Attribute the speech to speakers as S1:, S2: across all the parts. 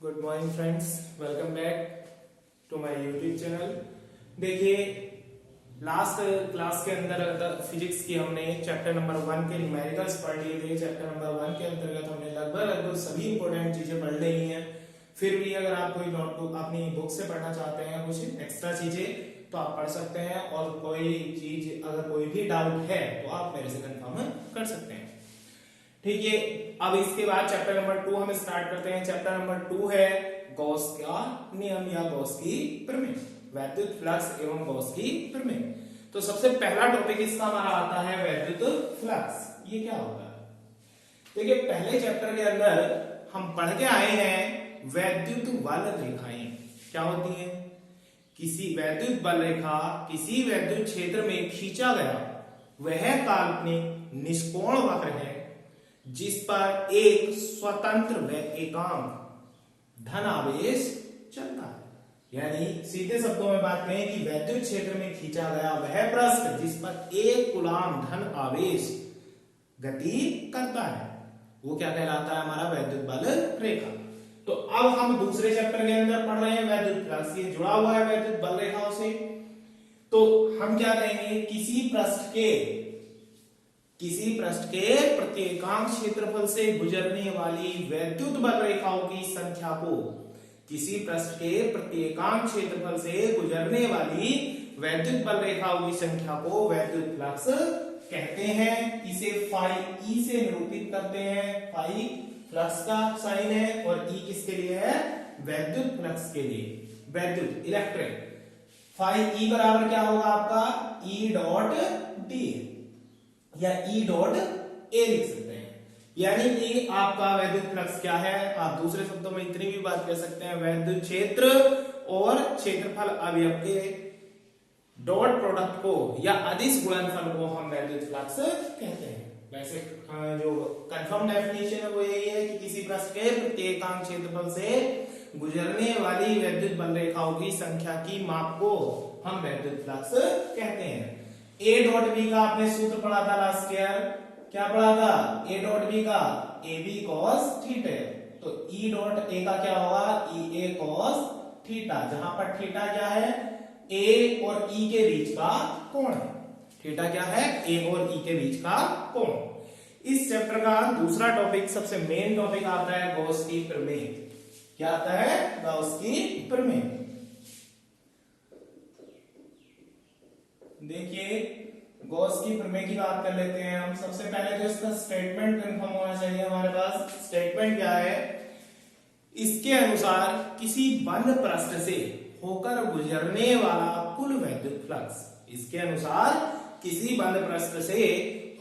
S1: Good morning friends, welcome back to my YouTube channel. देखिए, last class के अंदर physics की हमने चैप्टर नंबर 1 के न्यूमेरिकल्स पढ़ लिए थे। चैप्टर नंबर 1 के अंतर्गत हमने लगभग सभी इंपॉर्टेंट चीजें पढ़ ली हैं। फिर भी अगर आप कोई नोटबुक अपनी बुक से पढ़ना चाहते हैं कुछ एक्स्ट्रा चीजें तो आप पढ़ सकते हैं, और कोई चीज अगर कोई भी डाउट है तो आप मेरे से कंफर्म कर सकते हैं। ठीक है, अब इसके बाद चैप्टर नंबर 2 हम स्टार्ट करते हैं। चैप्टर नंबर 2 है गॉस का नियम या गॉस की प्रमेय, वैद्युत फ्लक्स एवं गॉस की प्रमेय। तो सबसे पहला टॉपिक इसका हमारा आता है वैद्युत फ्लक्स। ये क्या होता है? देखिए, पहले चैप्टर के अंदर हम पढ़ के आए हैं वैद्युत बल रेखाएं क्या होती हैं। किसी वैद्युत बल रेखा किसी वैद्युत क्षेत्र में खींचा गया वह काल्पनिक निष्कोण वक्र है जिस पर एक स्वतंत्र व एकांक धन आवेश चलता है। यानी सीधे शब्दों में बात करें कि वैद्युत क्षेत्र में खींचा गया वह पृष्ठ जिस पर एक कूलाम धन आवेश गति करता है वो क्या कहलाता है? हमारा वैद्युत बल रेखा। तो अब हम दूसरे चैप्टर के अंदर पढ़ रहे हैं वैद्युत फ्लक्स, ये जुड़ा हुआ है वैद्युत बल रेखाओं से। तो हम क्या कहेंगे? किसी पृष्ठ के प्रत्येकांक क्षेत्रफल से गुजरने वाली वैद्युत बल रेखाओं की संख्या को किसी पृष्ठ के प्रत्येकांक क्षेत्रफल से गुजरने वाली वैद्युत बल रेखाओं की संख्या को वैद्युत फ्लक्स कहते हैं। इसे फाई ई से निरूपित करते हैं। फाई फ्लक्स का साइन है और ई किसके लिए है? वैद्युत फ्लक्स के लिए, वैद्युत इलेक्ट्रिक। फाई ई बराबर क्या होगा आपका? ई डॉट डी या ई डॉट ए लिख सकते हैं। यानी कि आपका वैद्युत फ्लक्स क्या है? आप दूसरे शब्दों में इतनी भी बात कर सकते हैं, वैद्युत क्षेत्र और क्षेत्रफल अवयव के डॉट प्रोडक्ट को या अदिश गुणनफल को हम वैद्युत फ्लक्स कहते हैं। वैसे जो कंफर्म डेफिनेशन है वो यही है कि किसी पृष्ठ के प्रत्येकांक क्षेत्रफल से गुजरने वाली वैद्युत बल रेखाओं की संख्या की माप को हम वैद्युत फ्लक्स कहते हैं। ए डॉट बी का आपने सूत्र पढ़ा था लास्ट ईयर, क्या पढ़ा था? ए डॉट बी का ए बी कॉस थीटा। तो ई डॉट ए का क्या होगा? ई ए कॉस थीटा, जहां पर थीटा क्या है? ए और ई के बीच का कोण है। थीटा क्या है? ए और ई के बीच का कोण। इस चैप्टर का दूसरा टॉपिक, सबसे मेन टॉपिक आता है गॉस की प्रमेय। क्या आता है? गॉस की प्रमेय। देखिए, गॉस की प्रमेय की बात कर लेते हैं हम। सबसे पहले तो इसका स्टेटमेंट कंफर्म होना चाहिए हमारे पास। स्टेटमेंट क्या है? इसके अनुसार किसी बंद पृष्ठ से होकर गुजरने वाला कुल वैद्युत फ्लक्स, इसके अनुसार किसी बंद पृष्ठ से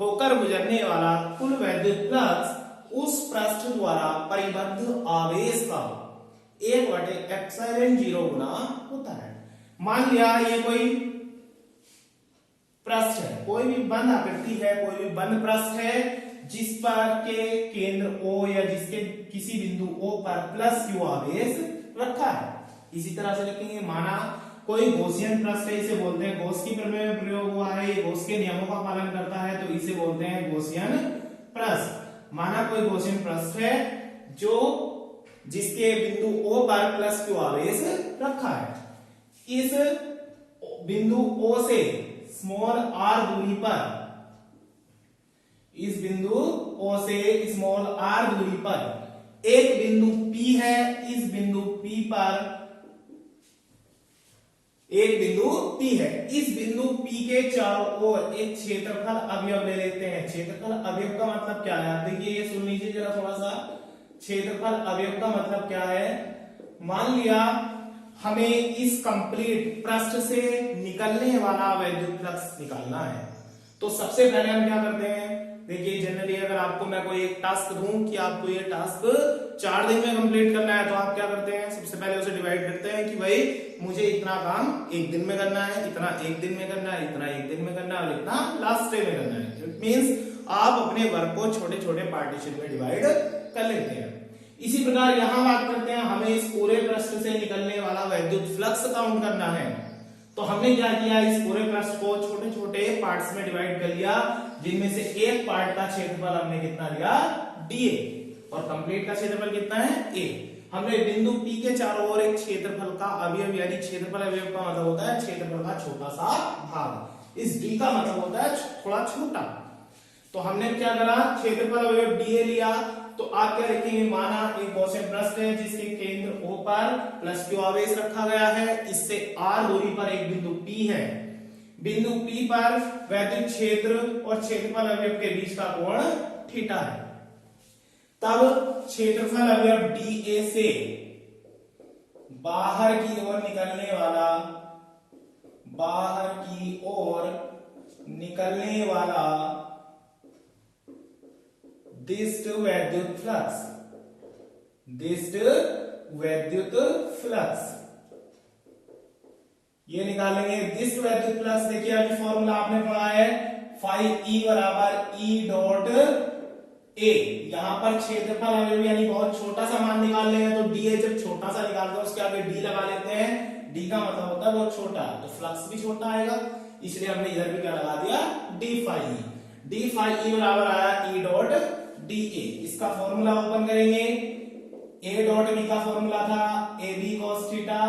S1: होकर गुजरने वाला कुल वैद्युत फ्लक्स उस पृष्ठ द्वारा परिबद्ध आवेश का 1/ε0 गुना होता है। मान लिया ये कोई पृष्ठ है, कोई भी बंद आकृति है, कोई भी बंद पृष्ठ है जिस पर के केंद्र O या जिसके किसी बिंदु O पर प्लस Q आवेश रखा है। इसी तरह से लिखेंगे, माना कोई गॉसियन पृष्ठ है, इसे बोलते हैं, गॉस की प्रमेय में प्रयोग हुआ है, ये गॉस के नियमों का पालन करता है तो इसे बोलते हैं गॉसियन पृष्ठ। माना कोई गॉसियन पृष्ठ है जो जिसके बिंदु O पर प्लस Q आवेश रखा है। इस बिंदु O से स्मॉल r दूरी पर, इस बिंदु O से स्मॉल r दूरी पर एक बिंदु P है। इस बिंदु P पर एक बिंदु P है। इस बिंदु P के चारों ओर एक क्षेत्रफल अवयव ले लेते हैं। क्षेत्रफल अवयव का मतलब क्या है? देखिए, ये सुन लीजिए जरा थोड़ा सा। क्षेत्रफल अवयव का मतलब क्या है? मान लिया हमें इस कंप्लीट पृष्ठ से निकलने वाला वैद्युत फ्लक्स निकालना है, तो सबसे पहले हम क्या करते हैं? देखिए, जनरली अगर आपको मैं कोई एक टास्क दूं कि आपको ये टास्क 4 दिन में कंप्लीट करना है, तो आप क्या करते हैं? सबसे पहले उसे डिवाइड करते हैं कि भाई मुझे इतना काम 1 दिन में करना है, इतना 1 दिन में करना है, इतना 1 दिन में करना है और इतना लास्ट डे में करना है। इट मींस आप अपने वर्क को छोटे छोटे पार्टीशन में डिवाइड कर लेते हैं। इसी प्रकार यहां बात करते हैं, हमें इस पूरे पृष्ठ से निकलने वाला वैद्युत फ्लक्स काउंट करना है। तो हमने क्या किया? इस पूरे पृष्ठ को छोटे छोटे पार्ट्स में डिवाइड कर लिया, जिनमें से एक पार्ट का क्षेत्रफल हमने कितना लिया? dA, और कंप्लीट का क्षेत्रफल कितना है? A। हमने बिंदु P के चारों ओर एक क्षेत्रफल का अवयव यानी क्षेत्रफल अवयव का मतलब होता है क्षेत्रफल का छोटा सा भाग। इस D का मतलब होता है थोड़ा छोटा। तो हमने क्या करा, क्षेत्रफल अवयव DA लिया। तो आप क्या लिखेंगे, माना एक गॉसियन पृष्ठ है जिसके केंद्र O पर प्लस Q आवेश रखा गया है, इससे R दूरी पर एक बिंदु P है। बिंदु P पर वैद्युत क्षेत्र और क्षेत्रफल अवयव के बीच का कोण थीटा है। तब क्षेत्रफल अवयव DA से बाहर की ओर निकलने वाला दिष्ट वैद्युत फ्लक्स ये निकालेंगे। दिष्ट वैद्युत फ्लक्स देखिए अभी फॉर्मूला आपने पढ़ा है, फाई E बराबर E डॉट A। यहां पर क्षेत्रफल अवयव यानी बहुत छोटा सा मान निकाल लेंगे, तो DA जब छोटा सा निकालते हैं उसके आगे D लगा लेते हैं। D का मतलब होता है बहुत छोटा, तो फ्लक्स भी छोटा आएगा, इसलिए हमने इधर भी क्या लगा दिया, D phi E। D phi E बराबर आया E डॉट DA। इसका फॉर्मूला ओपन करेंगे, A डॉट B का फॉर्मूला था AB cos थीटा,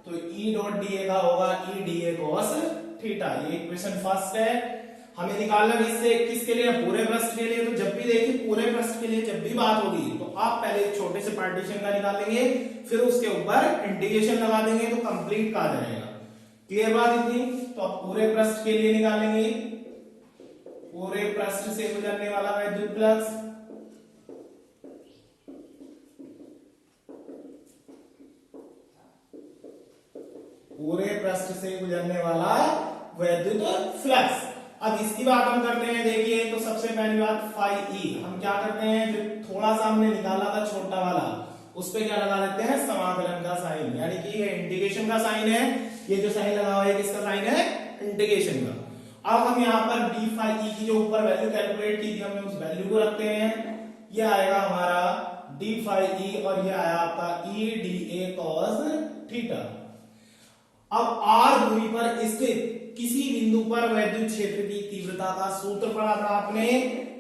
S1: तो E डॉट DA का होगा E DA cos थीटा। ये इक्वेशन फर्स्ट है। हमें निकालना इससे किसके लिए, पूरे पृष्ठ के लिए। तो जब भी देखिए पूरे पृष्ठ के लिए जब भी बात होगी तो आप पहले एक छोटे से पार्टीशन का निकालेंगे, फिर उसके ऊपर इंटीग्रेशन लगा देंगे तो कंप्लीट का आ जाएगा। क्लियर बात इतनी। तो आप पूरे पृष्ठ के लिए निकालेंगे, पूरे पृष्ठ से गुजरने वाला वैद्युत फ्लक्स अब इसकी बात हम करते हैं। देखिए तो सबसे पहली बात फाई E, हम क्या करते हैं, जो थोड़ा सा हमने निकाला था छोटा वाला, उस पे क्या लगा देते हैं, समाकलन का साइन, यानी कि ये इंटीग्रेशन का साइन है। ये जो साइन लगा हुआ है किसका साइन है, इंटीग्रेशन का। अब हम यहाँ पर d फाई E की जो ऊपर वैल्यू कैलकुलेट की थी हमने उस वैल्यू को रखते हैं। ये आएगा हमारा d फाई E और ये आया आपका E DA cos थीटा। अब R दूरी पर स्थित किसी बिंदु पर वैद्युत क्षेत्र की तीव्रता का सूत्र पढ़ा था आपने,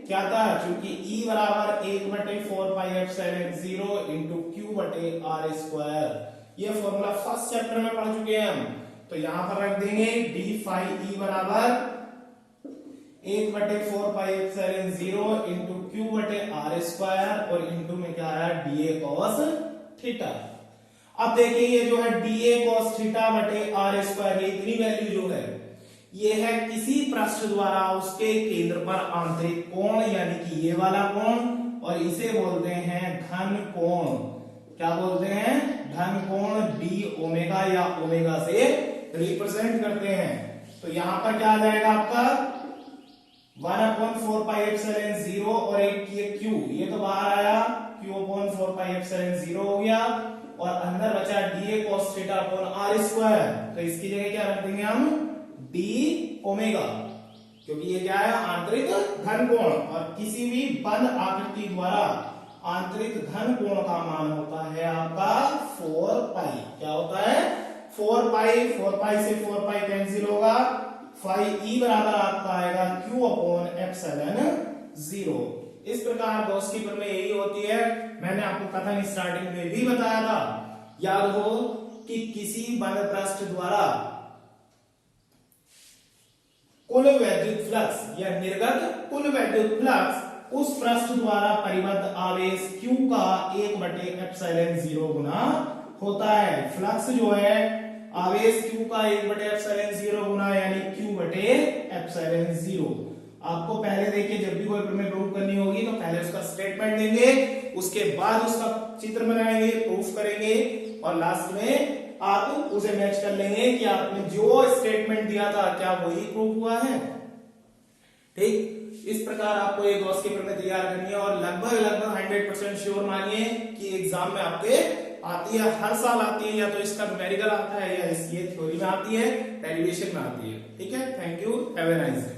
S1: क्या था, क्योंकि E बराबर 1/4πε0 इंटू Q बटे R स्क्वायर। ये फॉर्मूला फर्स्ट चैप्टर में पढ़ चुके हैं हम। तो यहां पर रख देंगे d फाई E बराबर 1/4πε0 इंटू Q बटे R स्क्वायर और इंटू में क्या आया DA cos थीटा। अब देखिए ये जो है DA cos थीटा बटे R स्क्वायर, ये इतनी वैल्यू जो है ये है किसी पृष्ठ द्वारा उसके केंद्र पर आंतरिक कोण, यानी कि ये वाला कोण, और इसे बोलते हैं धन कोण। क्या बोलते हैं, धन कोण d ओमेगा या ओमेगा से रिप्रेजेंट करते हैं। तो यहां पर क्या आ जाएगा आपका 1/4πε0 और एक ये Q, ये तो बाहर आया, Q/4πε0 हो गया और अंदर बचा DA cos theta upon R square. तो इसकी जगह क्या रख देंगे हम, d ओमेगा, क्योंकि ये क्या है, आंतरिक धन कोण, और किसी भी बंद आकृति द्वारा आंतरिक धन कोण का मान होता है आपका 4 पाई। क्या होता है, 4 पाई। 4 पाई से 4 पाई कैंसिल होगा, फाई E बराबर आपका आएगा Q/ε0। इस प्रकार गॉस की प्रमेय यही होती है। मैंने आपको कथन स्टार्टिंग में भी बताया था, याद हो, कि किसी बंद पृष्ठ द्वारा कुल वैद्युत फ्लक्स या निर्गत कुल वैद्युत फ्लक्स उस पृष्ठ द्वारा परिबद्ध आवेश Q का 1/ε0 गुना होता है। फ्लक्स जो है आवेश Q का 1/ε0 गुना यानी Q/ε0। आपको पहले देखिए जब भी कोई प्रमेय प्रूफ करनी होगी तो पहले उसका स्टेटमेंट देंगे, उसके बाद उसका चित्र बनाएंगे, प्रूफ करेंगे और लास्ट में आप उसे मैच कर लेंगे कि आपने जो स्टेटमेंट दिया था क्या वही प्रूफ हुआ है। ठीक, इस प्रकार आपको एक गॉस की प्रमेय तैयार करनी है और लगभग 100% श्योर मानिए कि एग्जाम में आपके आती है, हर साल आती है, या तो इसका न्यूमेरिकल आता है या ये थ्योरी में आती है, डेरिवेशन में आती है। ठीक है, thank you, have a nice day.